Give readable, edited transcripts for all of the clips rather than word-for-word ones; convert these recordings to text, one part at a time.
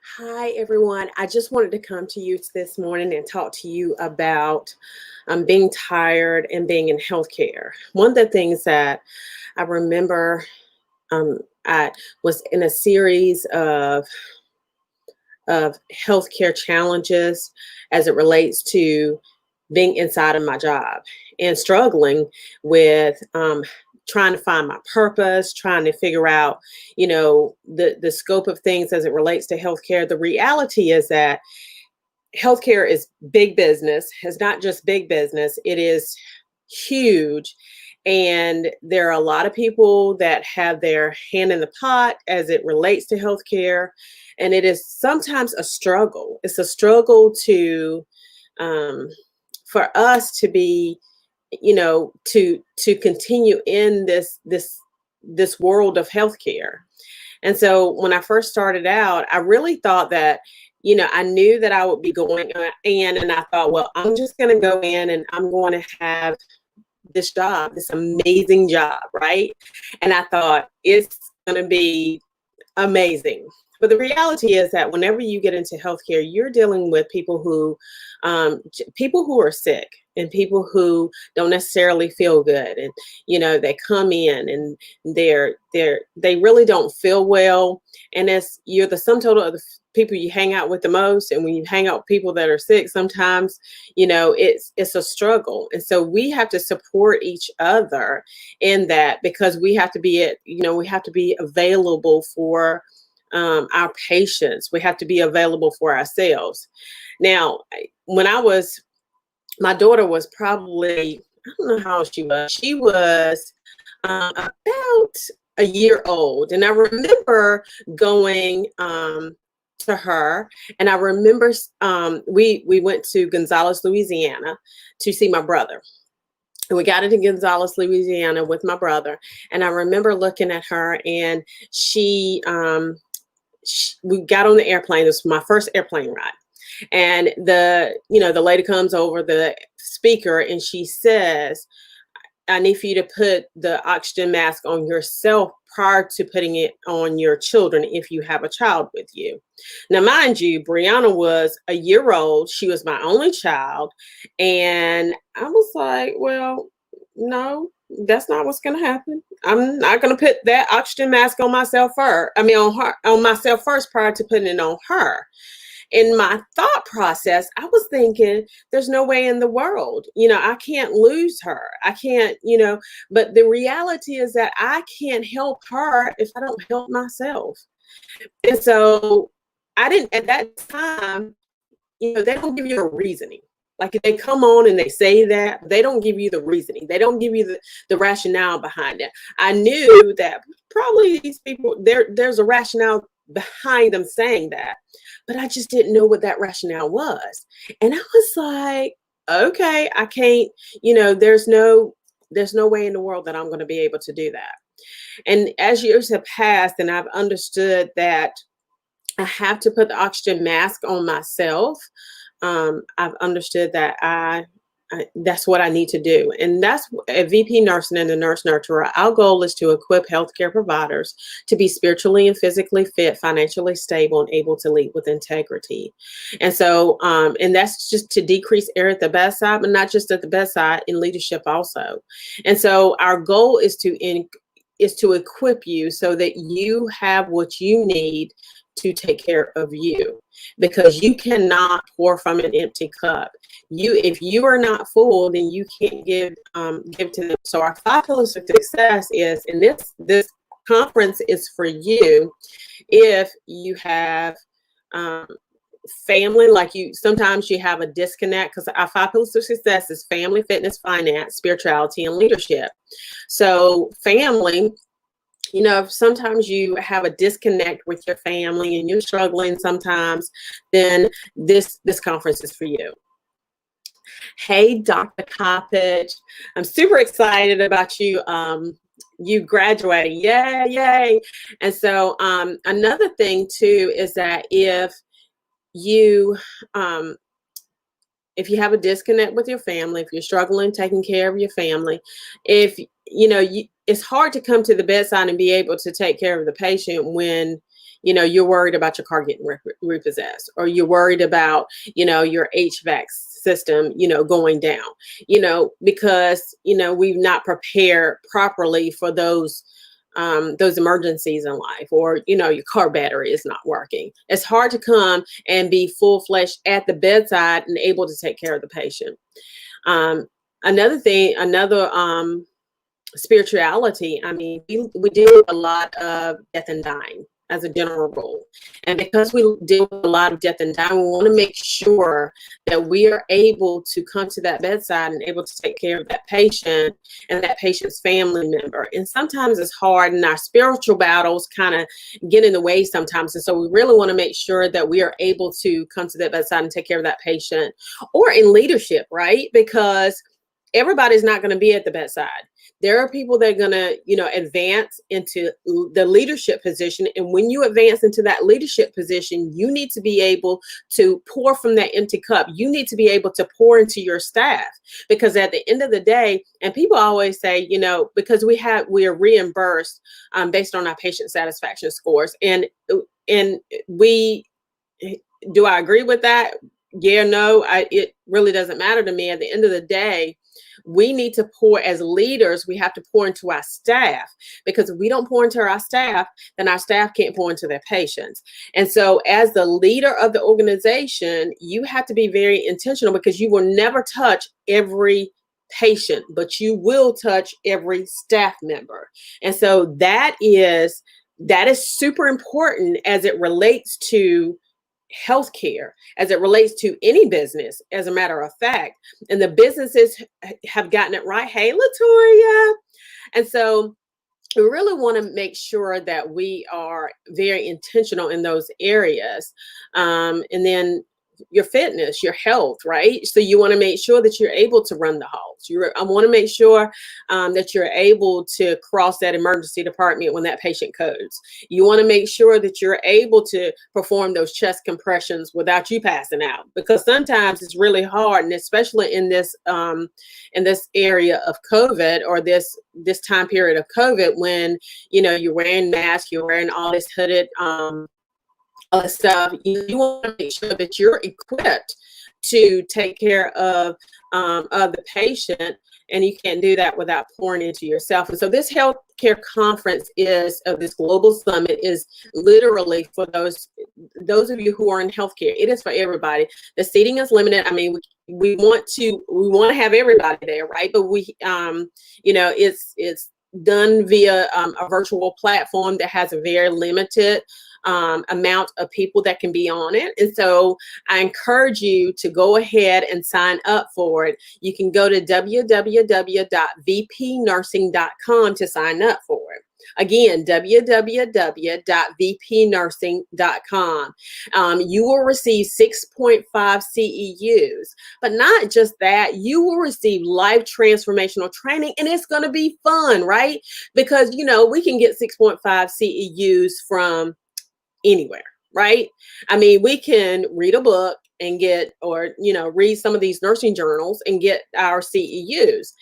Hi, everyone. I just wanted to come to you this morning and talk to you about being tired and being in healthcare. One of the things that I remember, I was in a series of healthcare challenges as it relates to being inside of my job and struggling with trying to find my purpose, trying to figure out, the scope of things as it relates to healthcare. The reality is that healthcare is big business. It's not just big business, it is huge. And there are a lot of people that have their hand in the pot as it relates to healthcare. And it is sometimes a struggle. It's a struggle um, for us to be, to continue in this world of healthcare. And so when I first started out, I really thought that, I knew that I would be going in, and I thought, well, I'm just going to go in and I'm going to have this job, this amazing job, right? And I thought it's going to be amazing. But the reality is that whenever you get into healthcare, you're dealing with people who are sick and people who don't necessarily feel good, and they come in and they really don't feel well, and you're the sum total of the people you hang out with the most. And when you hang out with people that are sick, sometimes it's a struggle. And so we have to support each other in that, because we have to be available for our patients. We have to be available for ourselves. Now, when my daughter was probably, I don't know how old she was. She was about a year old. And I remember going to her, and I remember we went to Gonzales, Louisiana to see my brother. And we got into Gonzales, Louisiana with my brother. And I remember looking at her, and we got on the airplane. This was my first airplane ride. And the lady comes over the speaker and she says, I need for you to put the oxygen mask on yourself prior to putting it on your children if you have a child with you. Now, mind you, Brianna was a year old. She was my only child. And I was like, well, no, that's not what's going to happen. I'm not going to put that oxygen mask on myself first. I mean, on myself first prior to putting it on her. In my thought process, I was thinking, there's no way in the world, I can't lose her. I can't, but the reality is that I can't help her if I don't help myself. And so I didn't, at that time, they don't give you a reasoning. Like, if they come on and they say that, they don't give you the reasoning. They don't give you the rationale behind it. I knew that probably these people, there's a rationale behind them saying that, but I just didn't know what that rationale was. And I was like, okay, I can't, there's no way in the world that I'm going to be able to do that. And as years have passed and I've understood that I have to put the oxygen mask on myself, I've understood that that's what I need to do. And that's at VP Nursing and the Nurse Nurturer. Our goal is to equip healthcare providers to be spiritually and physically fit, financially stable, and able to lead with integrity. And so, and that's just to decrease error at the bedside, but not just at the bedside, in leadership also. And so our goal is to equip you so that you have what you need to take care of you, because you cannot pour from an empty cup. If you are not full, then you can't give to them. So our 5 pillars of success is, and this conference is for you if you have family, like sometimes you have a disconnect, because our 5 pillars of success is family, fitness, finance, spirituality, and leadership. So family, sometimes you have a disconnect with your family and you're struggling sometimes, then this conference is for you. Hey, Dr. Coppage, I'm super excited about you. You graduating. Yay. And so another thing too is that if you have a disconnect with your family, if you're struggling taking care of your family, if it's hard to come to the bedside and be able to take care of the patient when you're worried about your car getting repossessed, or you're worried about, your HVAC system, going down, because, we've not prepared properly for those emergencies in life, or, your car battery is not working. It's hard to come and be full-fledged at the bedside and able to take care of the patient. Another thing, spirituality. I mean, we deal with a lot of death and dying as a general rule. And because we deal with a lot of death and dying, we want to make sure that we are able to come to that bedside and able to take care of that patient and that patient's family member. And sometimes it's hard, and our spiritual battles kind of get in the way sometimes. And so we really want to make sure that we are able to come to that bedside and take care of that patient, or in leadership, right? Because everybody's not going to be at the bedside. There are people that are going to, advance into the leadership position. And when you advance into that leadership position, you need to be able to pour from that empty cup. You need to be able to pour into your staff, because at the end of the day, and people always say, because we are reimbursed based on our patient satisfaction scores. And do I agree with that? Yeah, no, it really doesn't matter to me. At the end of the day, we need to pour, as leaders, we have to pour into our staff, because if we don't pour into our staff, then our staff can't pour into their patients. And so as the leader of the organization, you have to be very intentional, because you will never touch every patient, but you will touch every staff member. And so that is super important as it relates to healthcare, as it relates to any business, as a matter of fact. And the businesses have gotten it right. Hey, Latoya. And so we really want to make sure that we are very intentional in those areas. And then your fitness, your health, right? So you want to make sure that you're able to run the halls. I want to make sure that you're able to cross that emergency department when that patient codes. You want to make sure that you're able to perform those chest compressions without you passing out, because sometimes it's really hard, and especially in this area of COVID, or this time period of COVID, when you're wearing masks, you're wearing all this hooded stuff. You want to make sure that you're equipped to take care of the patient, and you can't do that without pouring into yourself. And so this healthcare conference this global summit is literally for those of you who are in healthcare. It is for everybody. The seating is limited. I mean, we want to have everybody there, right? But it's done via a virtual platform that has a very limited amount of people that can be on it. And so I encourage you to go ahead and sign up for it. You can go to www.vpnursing.com to sign up for it. Again, www.vpnursing.com. You will receive 6.5 CEUs, but not just that, you will receive life transformational training, and it's going to be fun, right? Because, we can get 6.5 CEUs from anywhere, right? I mean, we can read a book and read some of these nursing journals and get our CEUs.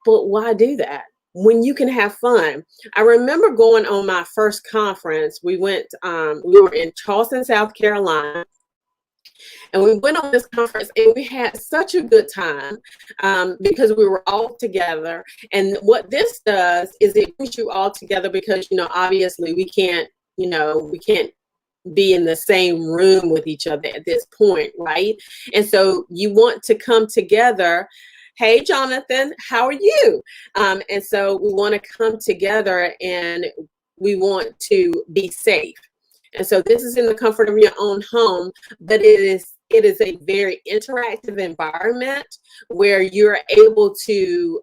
But why do that when you can have fun? I remember going on my first conference. We were in Charleston, South Carolina, and we went on this conference, and we had such a good time because we were all together. And what this does is it brings you all together, because, obviously we can't be in the same room with each other at this point, right? And so you want to come together. Hey, Jonathan, how are you? And so we want to come together, and we want to be safe. And so this is in the comfort of your own home, but it is a very interactive environment where you're able to,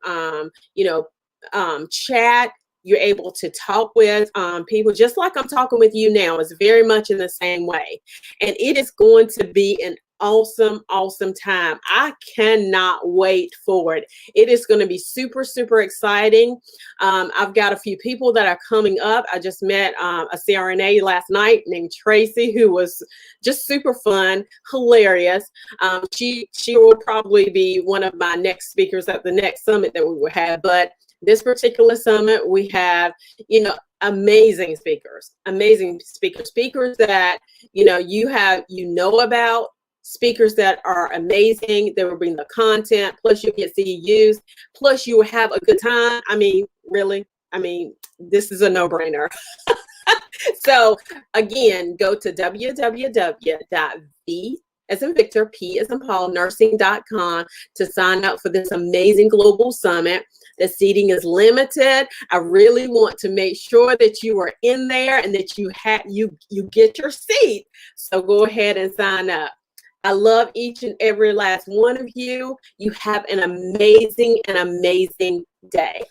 chat. You're able to talk with people just like I'm talking with you now. It's very much in the same way. And it is going to be an awesome, awesome time. I cannot wait for it. It is going to be super, super exciting. I've got a few people that are coming up. I just met a CRNA last night named Tracy, who was just super fun, hilarious. She will probably be one of my next speakers at the next summit that we will have. But This particular summit, we have, amazing speakers that, you know about, speakers that are amazing. They will bring the content, plus you get CEUs, plus you will have a good time. I mean, really, this is a no-brainer. So again, go to www.v as in Victor, P as in Paul, nursing.com to sign up for this amazing global summit. The seating is limited. I really want to make sure that you are in there and that you get your seat. So go ahead and sign up. I love each and every last one of you. You have an amazing day.